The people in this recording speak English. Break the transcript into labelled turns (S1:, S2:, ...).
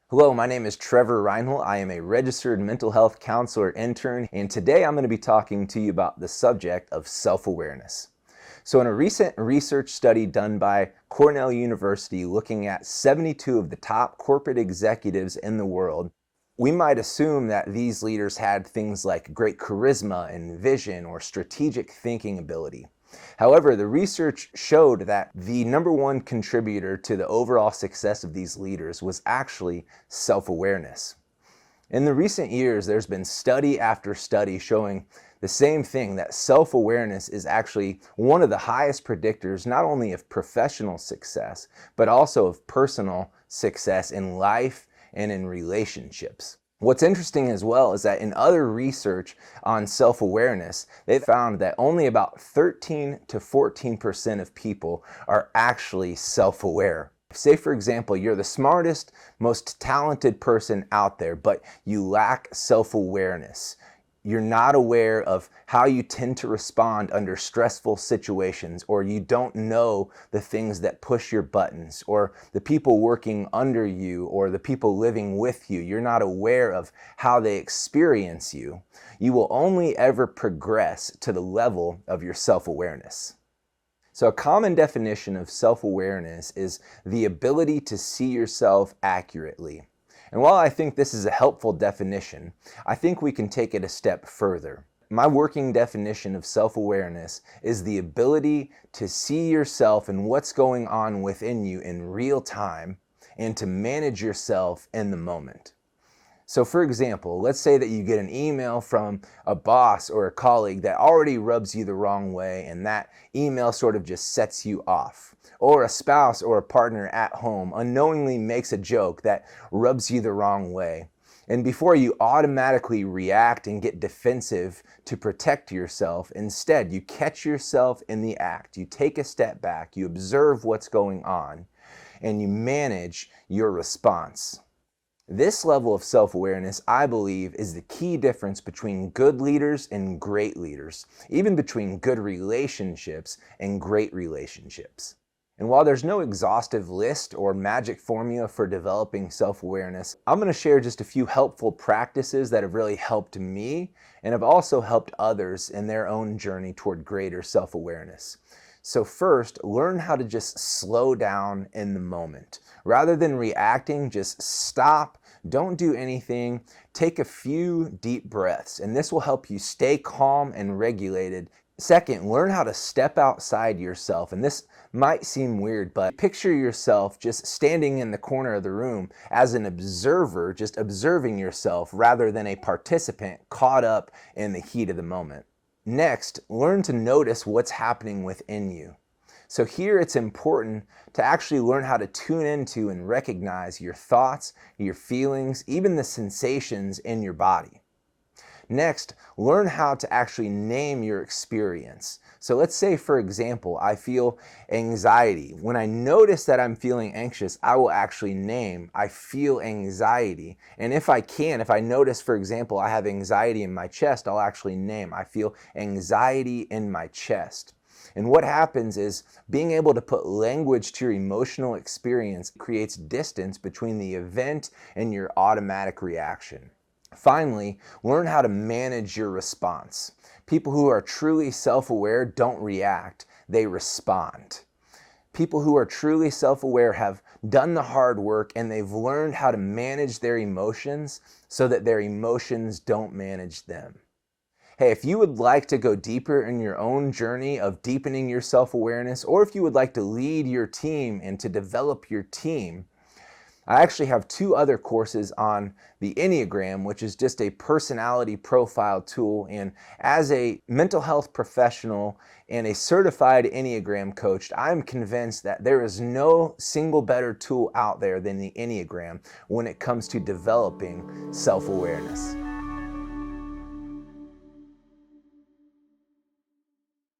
S1: Hello, my name is Trevor Reinholt. I am a registered mental health counselor intern, and today I'm going to be talking to you about the subject of self-awareness. So in a recent research study done by Cornell University looking at 72 of the top corporate executives in the world, we might assume that these leaders had things like great charisma and vision or strategic thinking ability. However, the research showed that the number one contributor to the overall success of these leaders was actually self-awareness. In the recent years, there's been study after study showing the same thing, that self-awareness is actually one of the highest predictors not only of professional success, but also of personal success in life and in relationships. What's interesting as well is that in other research on self-awareness, they found that only about 13 to 14% of people are actually self-aware. Say, for example, you're the smartest, most talented person out there, but you lack self-awareness. You're not aware of how you tend to respond under stressful situations, or you don't know the things that push your buttons, or the people working under you, or the people living with you. You're not aware of how they experience you. You will only ever progress to the level of your self-awareness. So a common definition of self-awareness is the ability to see yourself accurately. And while I think this is a helpful definition, I think we can take it a step further. My working definition of self-awareness is the ability to see yourself and what's going on within you in real time and to manage yourself in the moment. So for example, let's say that you get an email from a boss or a colleague that already rubs you the wrong way, and that email sort of just sets you off. Or a spouse or a partner at home unknowingly makes a joke that rubs you the wrong way. And before you automatically react and get defensive to protect yourself, instead you catch yourself in the act. You take a step back, you observe what's going on, and you manage your response. This level of self-awareness, I believe, is the key difference between good leaders and great leaders, even between good relationships and great relationships. And while there's no exhaustive list or magic formula for developing self-awareness, I'm going to share just a few helpful practices that have really helped me and have also helped others in their own journey toward greater self-awareness. So first, learn how to just slow down in the moment. Rather than reacting, just stop, don't do anything, take a few deep breaths, and this will help you stay calm and regulated. Second, learn how to step outside yourself, and this might seem weird, but picture yourself just standing in the corner of the room as an observer, just observing yourself rather than a participant caught up in the heat of the moment. Next, learn to notice what's happening within you. So here it's important to actually learn how to tune into and recognize your thoughts, your feelings, even the sensations in your body. Next, learn how to actually name your experience. So let's say, for example, I feel anxiety. When I notice that I'm feeling anxious, I will actually name, I feel anxiety. And if I notice, for example, I have anxiety in my chest, I'll actually name, I feel anxiety in my chest. And what happens is being able to put language to your emotional experience creates distance between the event and your automatic reaction. Finally, learn how to manage your response. People who are truly self-aware don't react, they respond. People who are truly self-aware have done the hard work and they've learned how to manage their emotions so that their emotions don't manage them. Hey, if you would like to go deeper in your own journey of deepening your self-awareness, or if you would like to lead your team and to develop your team, I actually have two other courses on the Enneagram, which is just a personality profile tool. And as a mental health professional and a certified Enneagram coach, I'm convinced that there is no single better tool out there than the Enneagram when it comes to developing self-awareness.